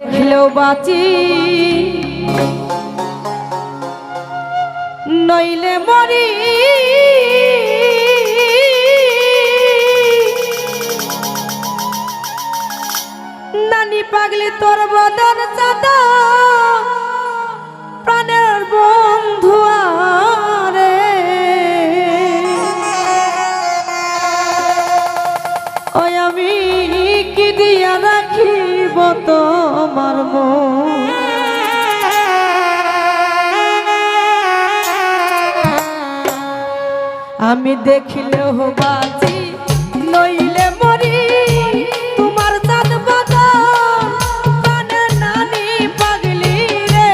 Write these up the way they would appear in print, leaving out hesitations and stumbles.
দেখলেও বাঁচি নইলে মরি নানি পাগলি তোর বদন চাঁদা প্রাণের বন্ধু আরে ওই আমি কি দিয়া রাখিব তোমার মন আমি দেখিলেও বাঁচি নইলে মরি তোমার চাঁদ বাদা প্রাণের নানি পাগলি রে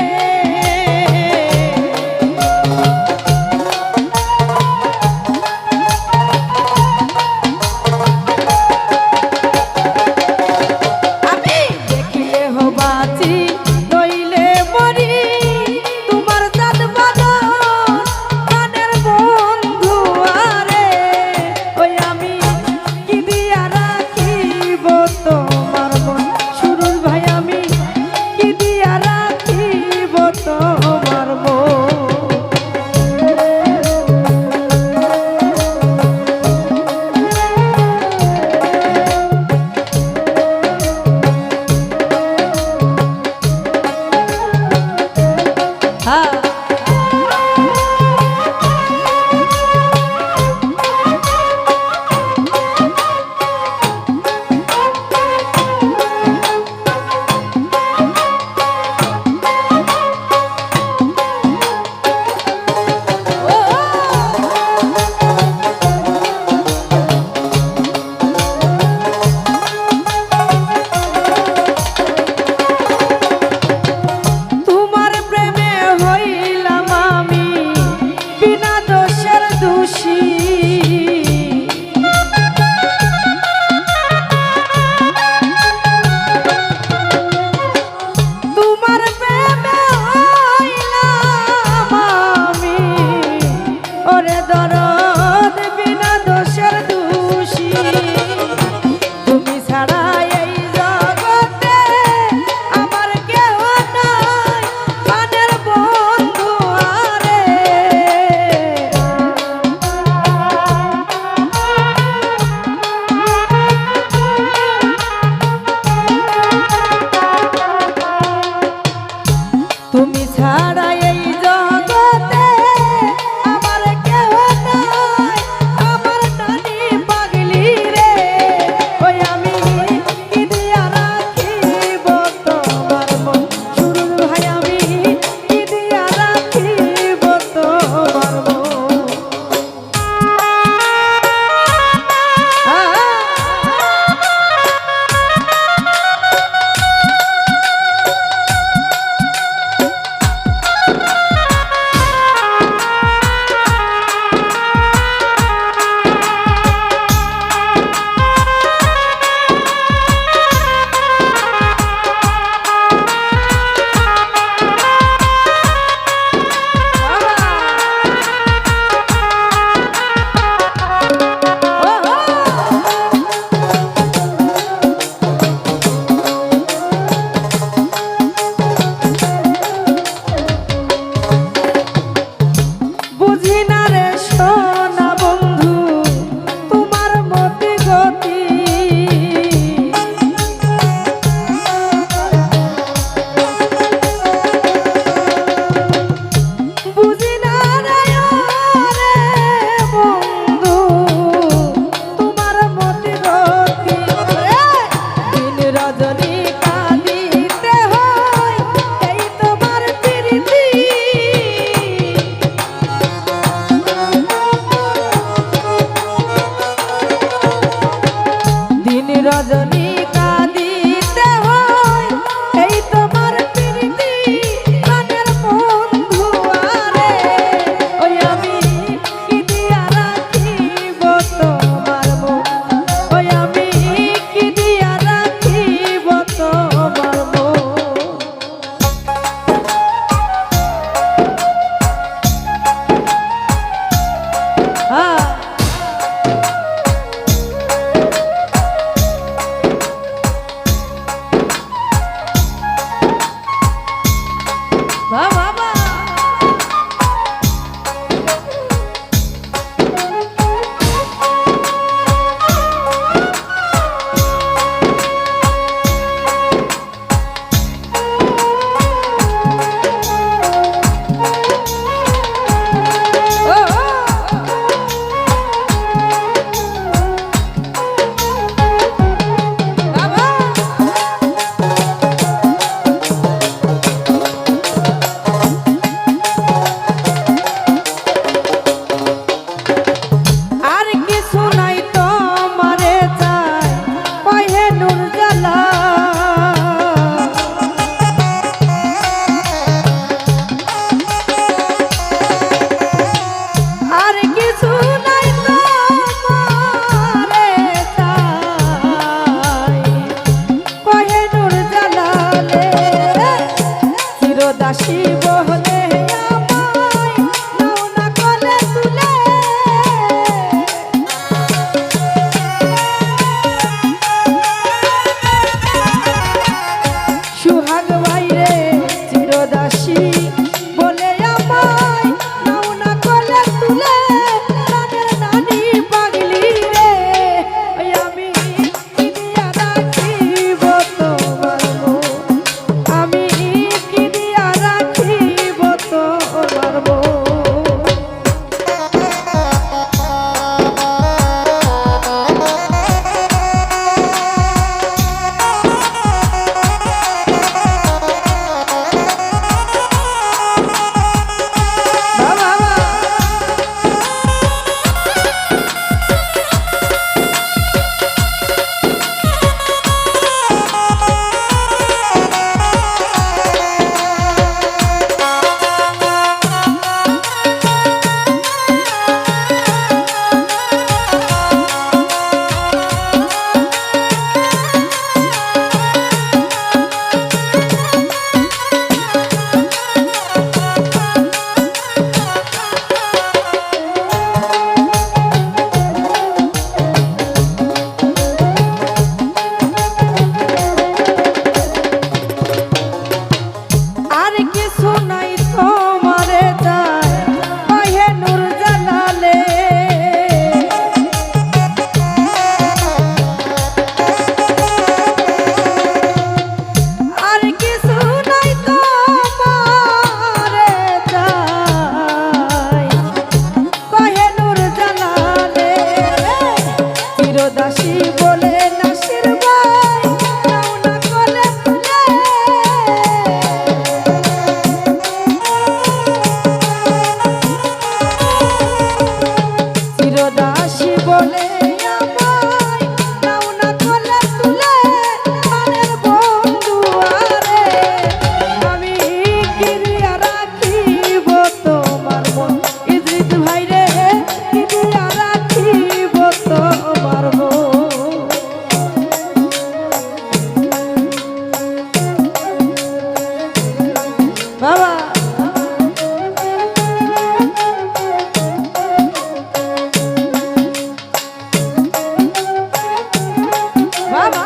আমি দেখিলেও বাঁচি নইলে মরি তোমার চাঁদ বাদা প্রাণের বন্ধু আরে ওই আমি কি দিয়া রাখিব তোমার মন সুরুল ভাই আমি কি দিয়া রাখিব তোমার মন চিরদাসী বহলে আমায় নাও না কোলে তুলে সুহাগ ভাইরে চিরদাসী বলে আমায় নাও না কোলে তুলে প্রাণের নানি পাগলি রে আমি কি দিয়া রাখিব তোমার মন আমি কি দিয়া রাখিব তোমার মন দাসী বলে নাসির ভাই নাও না কোলে তুলে চিরদাসী বলে আমায় নাও না কোলে তুলে প্রাণের বন্ধু আরে আমি কি দিয়া রাখিব তোমার মন ইদ্রিস ভাইরে কি দিয়া রাখিব তোমার মন বাবা বাবা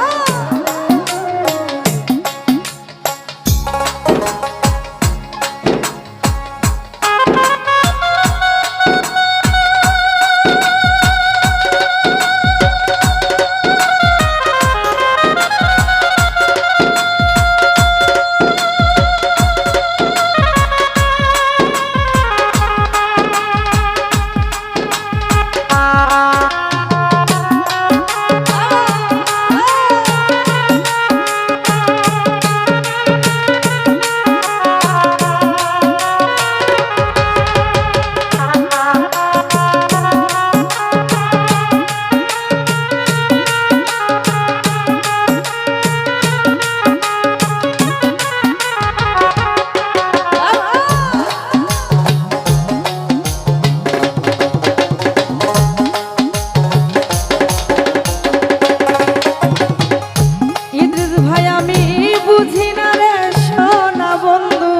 ভাই আমি বুঝি না রে সোনা বন্ধু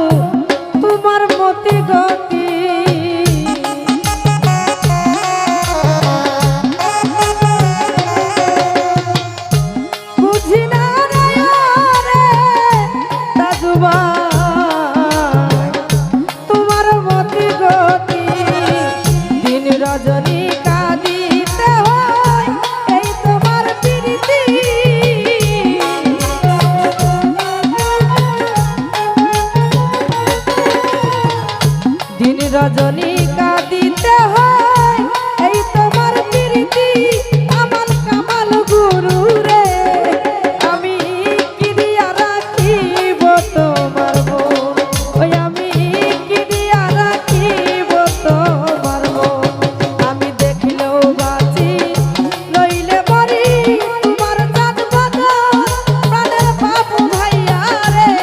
তোমার মতি গতি বুঝি না রে দাদু ভাই তোমার মতি গতি দিন রজনী কাঁদিতে হয় এই তোমার প্রীতি দিন রজনী কাঁদিতে হয় এই তোমার প্রীতি আমার কামাল গুরু রে আমি কি দিয়া রাখিব তোমার মন ওই আমি কি দিয়া রাখিব তোমার মন আমি দেখিলেও বাঁচি নইলে মরি তোমার জাত বদন প্রাণের বাবু ভাইয়া রে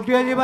কটিয়ালি